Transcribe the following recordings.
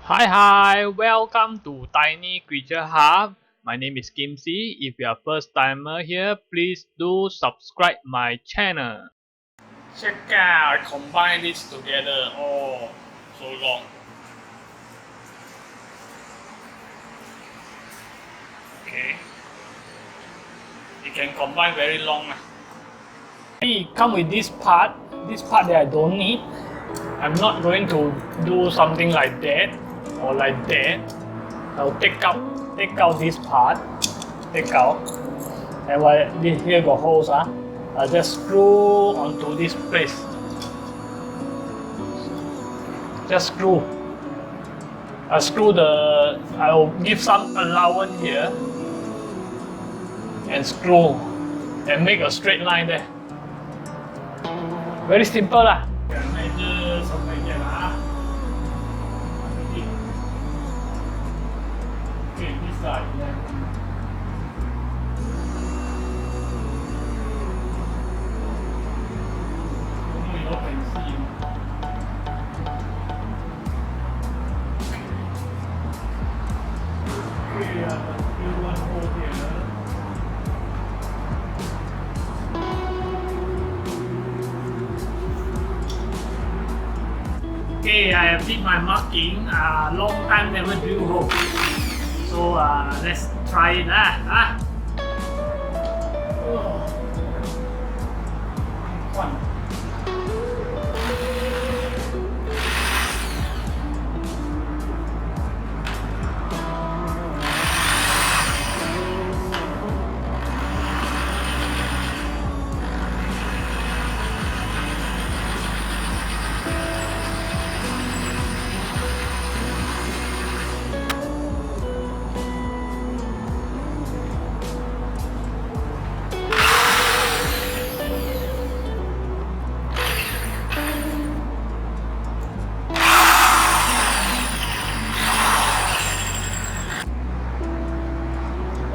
Hi, welcome to Tiny Creature Hub. My name is Kimsey. If you are first timer here, please do subscribe my channel. Check out, I combine this together. Oh, so long. Okay, you can combine very long. It come with this part that I don't need. I'm not going to do something like that or like that. I'll take out this part, take out, and while this here got holes, I'll just screw onto this place. Just screw. I'll give some allowance here and screw and make a straight line there. Very simple lah. Measure sampai dia lah. Okay, this side. You can see. Okay, still one hole here. Okay, I have did my marking. Long time never drill hole. So let's try it. One.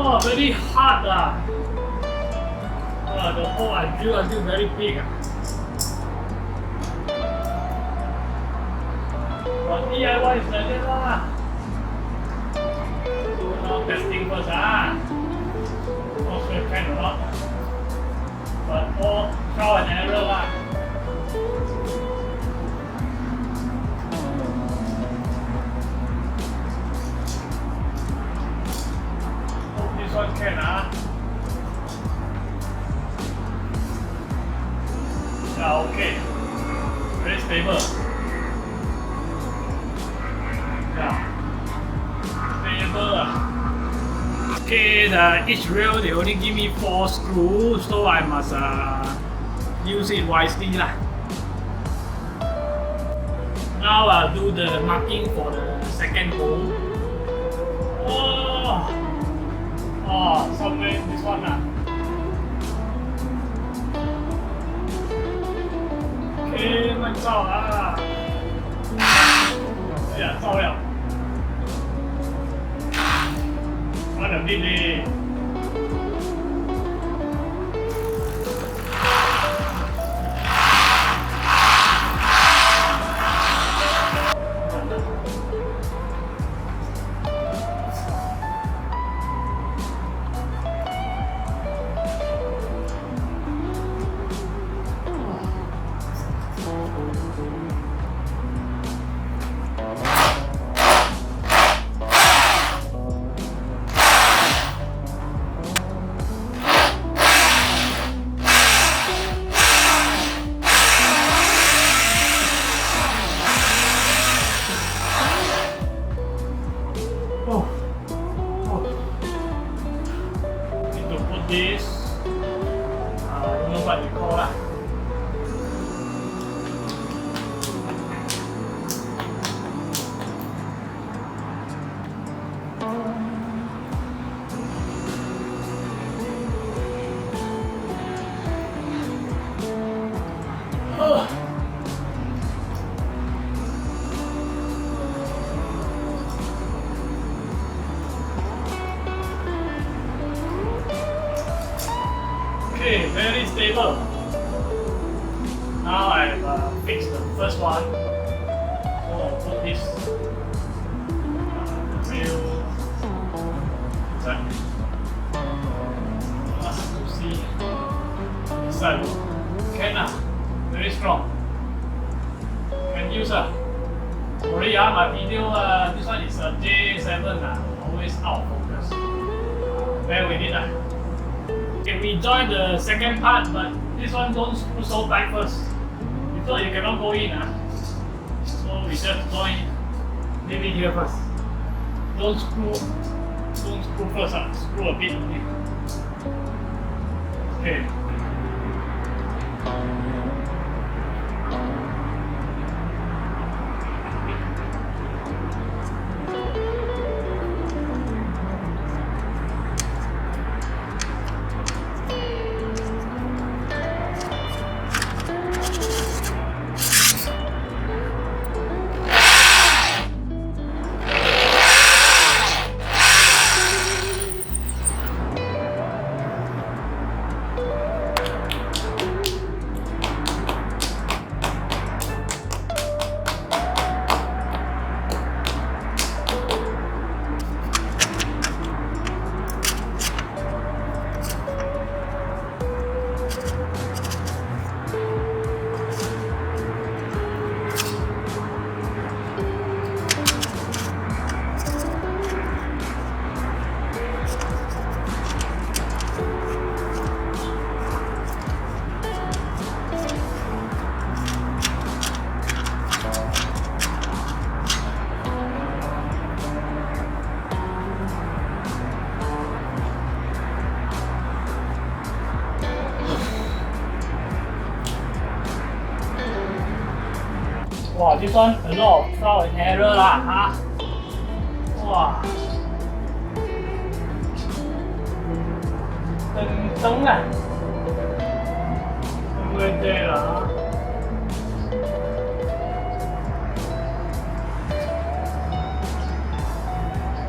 Oh, very hard the hole I drill until very big. But DIY is like that lah. So now testing first Not sure can or not. But all trial and error lah. This one can Yeah, okay. Very stable. Yeah. Stable. Okay, each rail they only give me 4 screws, so I must use it wisely lah. Now I'll do the marking for the second hole. Somewhere this one Okay, 慢照哎呀，照了，慢点地哩。Need to put this, you know what you call that. Okay, very stable. Now I've fixed the first one. So I'll put this use. Sorry, my video, this one is a J7, always out of focus. Bear with it. Okay, we join the second part, but this one don't screw so tight first. If not, you cannot go in. So we just join, leave it here first. Don't screw first, screw a bit only. Okay. Wow, this one a lot of trial and error lah, Wow. Teng lah. Right there lah.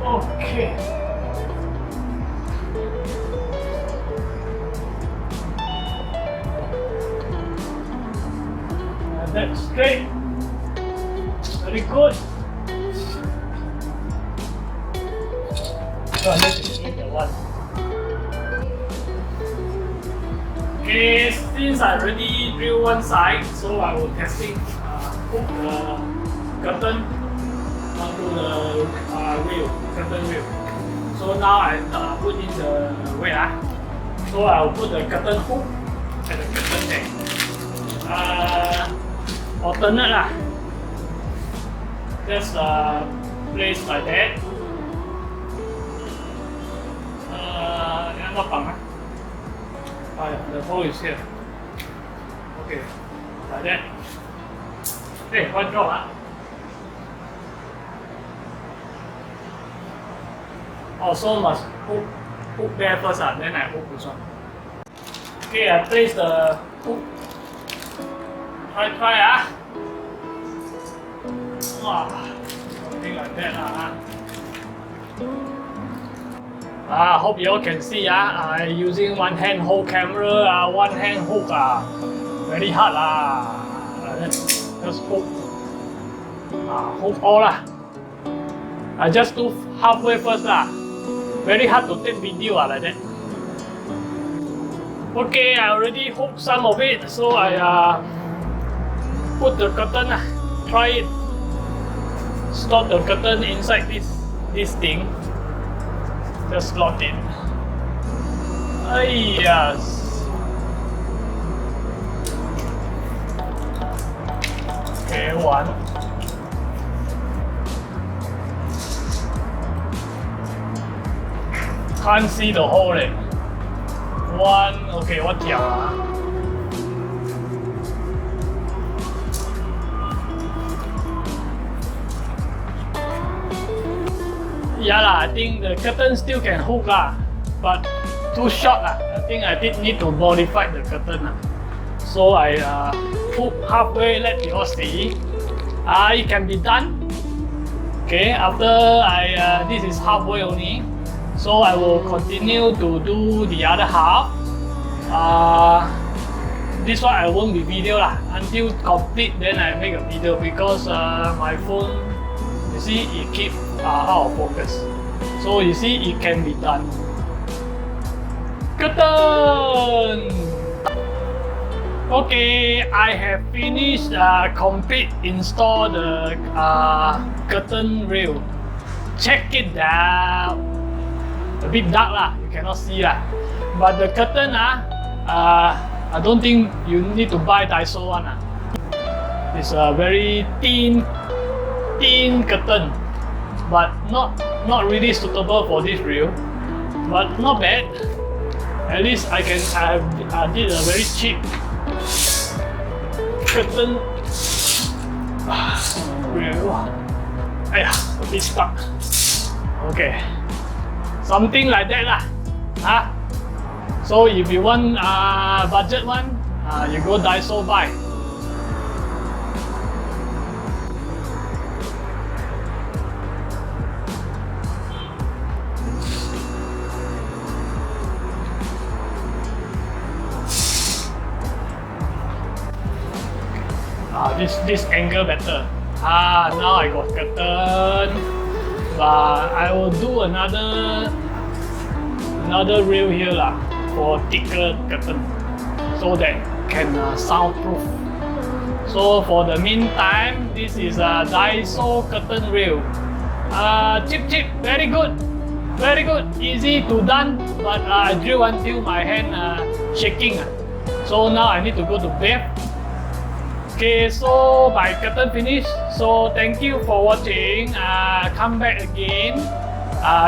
Okay. That's straight. Very good. So let's do the one. Okay, since I already drilled one side, so I will testing hook the curtain onto the curtain wheel. So now I put in the weight. So I will put the curtain hook and the curtain neck. Alternate lah. Just place like that. The hole is here. Okay, like that. Hey, one drop. Also must hook there first, then I hook this one. Okay, I place the hook. Try. Wow, something like that. Hope you all can see. I using one hand hold camera, one hand hook. Very hard just hook. Hook all lah. I just do halfway first Very hard to take video like that. Okay, I already hooked some of it, so I put the curtain. Try it. Slot the curtain inside this thing. Just slot in. Yes. Okay, one. Can't see the hole. One. Okay, what Yeah lah, I think the curtain still can hook but too short I think I did need to modify the curtain So I hook halfway, let you all see. It can be done. Okay, after this is halfway only, so I will continue to do the other half. This one I won't be video until complete, then I make a video because my phone, you see, it keep out of focus. So you see, it can be done. Curtain! Okay, I have finished complete install the curtain rail. Check it out. A bit dark lah, you cannot see lah. But the curtain I don't think you need to buy Daiso one It's a very thin curtain, but not really suitable for this rail. But not bad. At least I did a very cheap curtain rail. Ayah, a bit stuck. Okay, something like that lah. So if you want budget one, you go Daiso buy. This angle better. Now I got curtain, but I will do another rail here lah for thicker curtain, so that can soundproof. So for the meantime, this is a Daiso curtain rail. Cheap, very good, easy to done. But I drill until my hand shaking. So now I need to go to bed. Okay, so my curtain finished. So thank you for watching. Come back again.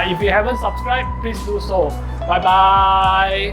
If you haven't subscribed, please do so. Bye bye.